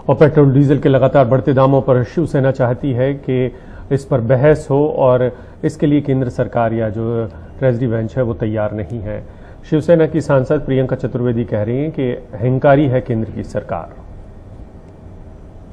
और petrol diesel के लगातार बढ़ते दामों पर शिवसेना चाहती है कि इस पर बहस हो और इसके लिए केंद्र सरकार या जो ट्रेजरी बेंच है वो तैयार नहीं है। शिवसेना की सांसद प्रियंका चतुर्वेदी कह रही हैं कि अहंकारी है केंद्र की सरकार।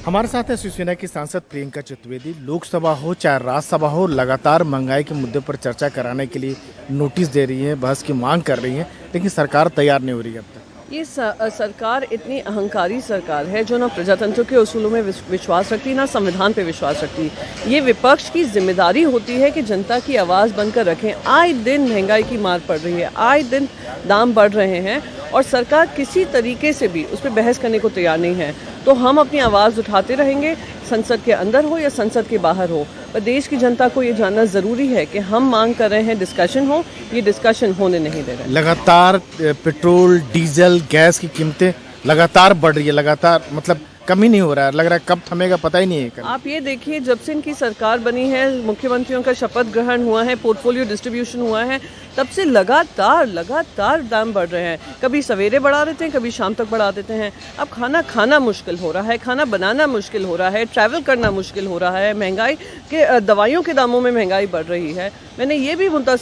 हमारे साथ है शिवसेना की सांसद प्रियंका चतुर्वेदी। लोकसभा हो चाहे राज्यसभा हो, लगातार महंगाई के मुद्दे पर चर्चा कराने के लिए नोटिस दे रही है, बहस की मांग कर रही है, लेकिन सरकार तैयार नहीं हो रही है अब तक। ये सरकार इतनी अहंकारी सरकार है जो ना प्रजातंत्र के उसूलों में विश्वास रखती, ना संविधान पे विश्वास रखती। ये विपक्ष की जिम्मेदारी होती है कि जनता की आवाज़ बनकर रखें। आए दिन महंगाई की मार पड़ रही है, आए दिन दाम बढ़ रहे हैं और सरकार किसी तरीके से भी उस पर बहस करने को तैयार नहीं है। तो हम अपनी आवाज़ उठाते रहेंगे, संसद के अंदर हो या संसद के बाहर हो। पर देश की जनता को ये जानना ज़रूरी है कि हम मांग कर रहे हैं डिस्कशन हो, ये डिस्कशन होने नहीं दे रहे। लगातार पेट्रोल, डीजल, गैस की कीमतें लगातार बढ़ रही है, लगातार मतलब कमी नहीं हो रहा है, लग रहा है कब थमेगा पता ही नहीं है। आप ये देखिए, जब से इनकी सरकार बनी है, मुख्यमंत्रियों का शपथ ग्रहण हुआ है, पोर्टफोलियो डिस्ट्रीब्यूशन हुआ है, तब से लगातार दाम बढ़ रहे हैं। कभी सवेरे बढ़ा देते हैं, कभी शाम तक बढ़ा देते हैं। अब खाना खाना मुश्किल हो रहा है, खाना बनाना मुश्किल हो रहा है, ट्रैवल करना मुश्किल हो रहा है, महंगाई के दवाइयों के दामों में महंगाई बढ़ रही है। मैंने ये भी मुद्दा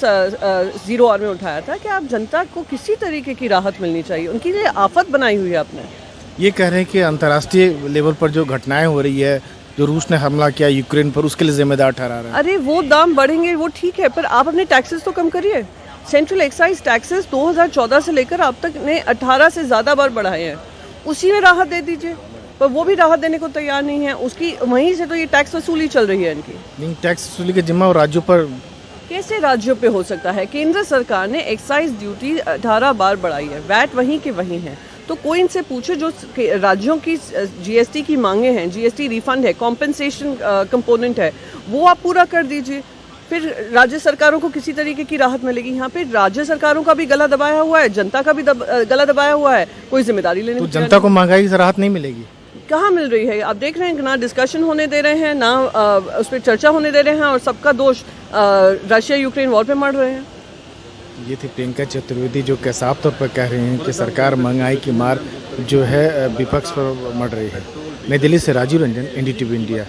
जीरो आवर में उठाया था कि आप जनता को किसी तरीके की राहत मिलनी चाहिए, उनकी लिए आफत बनाई हुई है आपने। ये कह रहे हैं कि अंतर्राष्ट्रीय लेवल पर जो घटनाएं हो रही है, जो रूस ने हमला किया यूक्रेन पर, उसके लिए जिम्मेदार ठहरा रहा है। अरे वो दाम बढ़ेंगे वो ठीक है, पर आप अपने टैक्सेस तो कम करिए। सेंट्रल एक्साइज टैक्सेस 2014 से लेकर अब तक ने 18 से ज़्यादा बार बढ़ाए हैं, उसी में राहत दे दीजिए। पर वो भी राहत देने को तैयार नहीं है, उसकी वहीं से तो ये टैक्स वसूली चल रही है इनकी। लेकिन टैक्स वसूली के जिम्मा और राज्यों पर कैसे राज्यों पे हो सकता है? केंद्र सरकार ने एक्साइज ड्यूटी 18 बार बढ़ाई है, वैट वहीं के वहीं है। तो कोई इनसे पूछे जो राज्यों की जीएसटी की मांगे हैं, जीएसटी रिफंड है, कॉम्पेंसेशन कंपोनेंट है, वो आप पूरा कर दीजिए, फिर राज्य सरकारों को किसी तरीके की राहत मिलेगी। यहाँ पे राज्य सरकारों का भी गला दबाया हुआ है, जनता का भी गला दबाया हुआ है, कोई जिम्मेदारी लेने तो जनता को महंगाई से राहत नहीं मिलेगी। कहाँ मिल रही है? आप देख रहे हैं ना डिस्कशन होने दे रहे हैं, ना उस पर चर्चा होने दे रहे हैं, और सबका दोष रशिया यूक्रेन वॉर पे मर रहे हैं। ये थी प्रियंका चतुर्वेदी जो कि साफ तौर पर कह रही हैं कि सरकार महंगाई की मार जो है विपक्ष पर मर रही है। नई दिल्ली से राजीव रंजन, NDTV इंडिया।